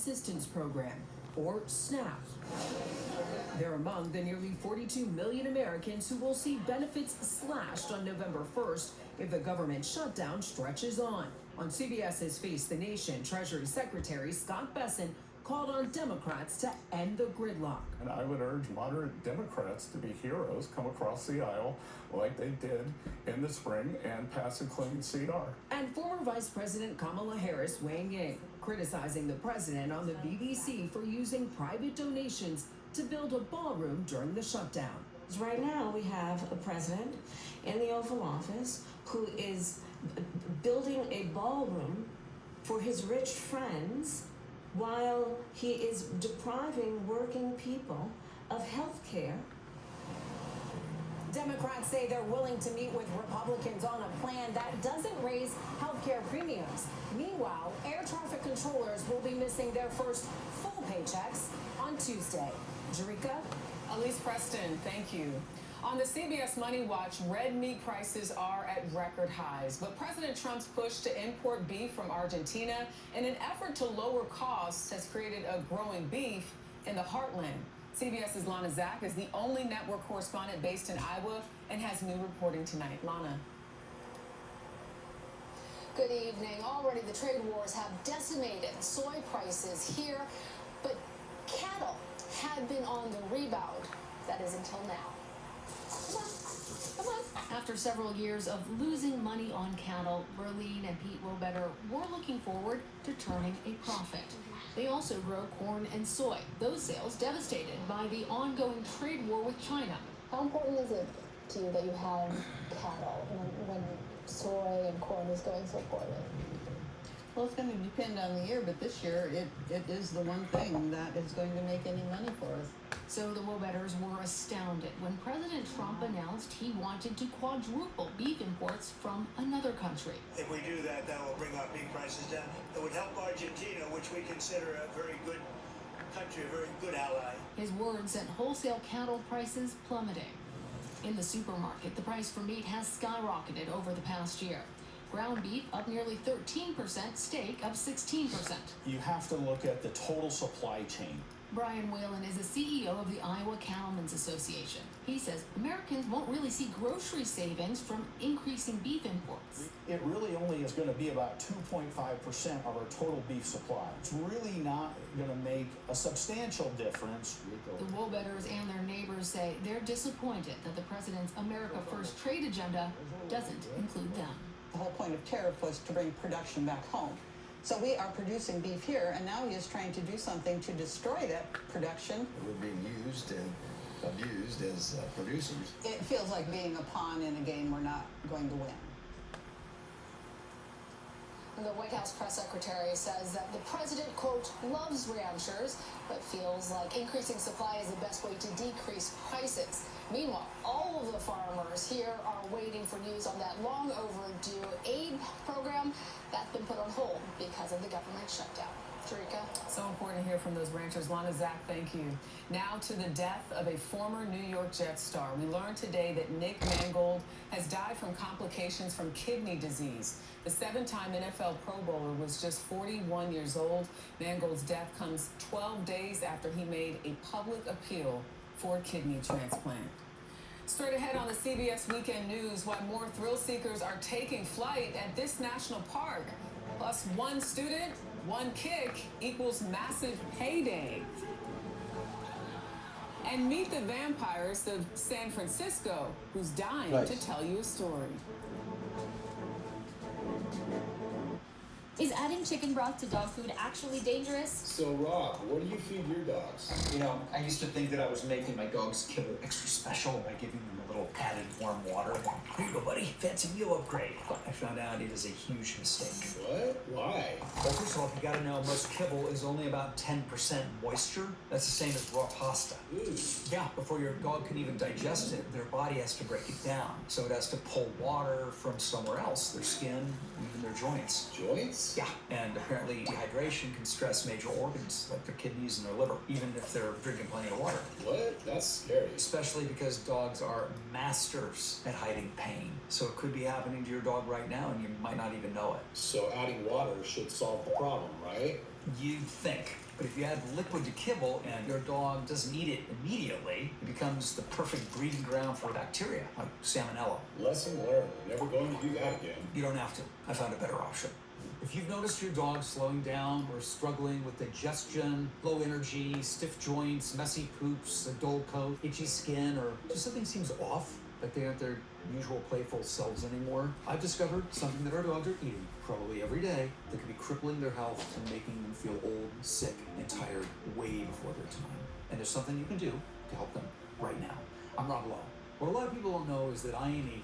Assistance Program, or SNAP. They're among the nearly 42 million Americans who will see benefits slashed on November 1st if the government shutdown stretches on. On CBS's Face the Nation, Treasury Secretary Scott Bessent called on Democrats to end the gridlock. And I would urge moderate Democrats to be heroes, come across the aisle like they did in the spring and pass a clean CR. And former Vice President Kamala Harris weighing in, criticizing the president on the BBC for using private donations to build a ballroom during the shutdown. Right now we have a president in the Oval Office who is building a ballroom for his rich friends while he is depriving working people of health care. Democrats say they're willing to meet with Republicans on a plan that doesn't raise health care premiums. Meanwhile, air traffic controllers will be missing their first full paychecks on Tuesday. Jerika? Elise Preston, thank you. On the CBS Money Watch, red meat prices are at record highs, but President Trump's push to import beef from Argentina in an effort to lower costs has created a growing beef in the heartland. CBS's Lana Zak is the only network correspondent based in Iowa and has new reporting tonight. Lana. Good evening. Already the trade wars have decimated soy prices here, but cattle had been on the rebound. That is until now. Come on. Come on. After several years of losing money on cattle, Berlin and Pete Wobetter were looking forward to turning a profit. They also grow corn and soy, those sales devastated by the ongoing trade war with China. How important is it to you that you have cattle when soy and corn is going so poorly? Well, it's going to depend on the year, but this year it is the one thing that is going to make any money for us. So the Wobetters were astounded when President Trump announced he wanted to quadruple beef imports from another country. If we do that, that will bring our beef prices down. It would help Argentina, which we consider a very good country, a very good ally. His words sent wholesale cattle prices plummeting. In the supermarket, the price for meat has skyrocketed over the past year. Ground beef up nearly 13%, steak up 16%. You have to look at the total supply chain. Brian Whalen is the CEO of the Iowa Cattlemen's Association. He says Americans won't really see grocery savings from increasing beef imports. It really only is going to be about 2.5% of our total beef supply. It's really not going to make a substantial difference. The Wobetters and their neighbors say they're disappointed that the president's America First trade agenda doesn't include them. The whole point of tariff was to bring production back home. So we are producing beef here, and now he is trying to do something to destroy that production. We're being used and abused as producers. It feels like being a pawn in a game we're not going to win. The White House press secretary says that the president, quote, loves ranchers, but feels like increasing supply is the best way to decrease prices. Meanwhile, all of the farmers here are waiting for news on that long overdue aid program that's been put on hold because of the government shutdown. Jerika? So important to hear from those ranchers. Lana Zak, thank you. Now to the death of a former New York Jets star. We learned today that Nick Mangold has died from complications from kidney disease. The seven-time NFL Pro Bowler was just 41 years old. Mangold's death comes 12 days after he made a public appeal for a kidney transplant. Straight ahead on the CBS Weekend News, why more thrill seekers are taking flight at this national park. Plus, one student, one kick equals massive payday. And meet the vampires of San Francisco, who's dying to tell you a story. Is adding chicken broth to dog food actually dangerous? So, Rob, what do you feed your dogs? You know, I used to think that I was making my dog's kibble extra special by giving them a little added warm water. Here you go, buddy. Fancy meal upgrade. But I found out it is a huge mistake. What? Why? Well, first of all, you gotta know most kibble is only about 10% moisture. That's the same as raw pasta. Ooh. Yeah, before your dog can even digest it, their body has to break it down. So it has to pull water from somewhere else, their skin, even their joints. Joints? Yeah, and apparently dehydration can stress major organs like their kidneys and their liver, even if they're drinking plenty of water. What? That's scary. Especially because dogs are masters at hiding pain. So it could be happening to your dog right now and you might not even know it. So adding water should solve the problem, right? You'd think. But if you add liquid to kibble and your dog doesn't eat it immediately, it becomes the perfect breeding ground for bacteria, like salmonella. Lesson learned. Never going to do that again. You don't have to. I found a better option. If you've noticed your dog slowing down or struggling with digestion, low energy, stiff joints, messy poops, a dull coat, itchy skin, or just something seems off, like they aren't their usual playful selves anymore, I've discovered something that our dogs are eating probably every day that could be crippling their health and making them feel old, sick, and tired way before their time. And there's something you can do to help them right now. I'm Rob Lowe. What a lot of people don't know is that I am a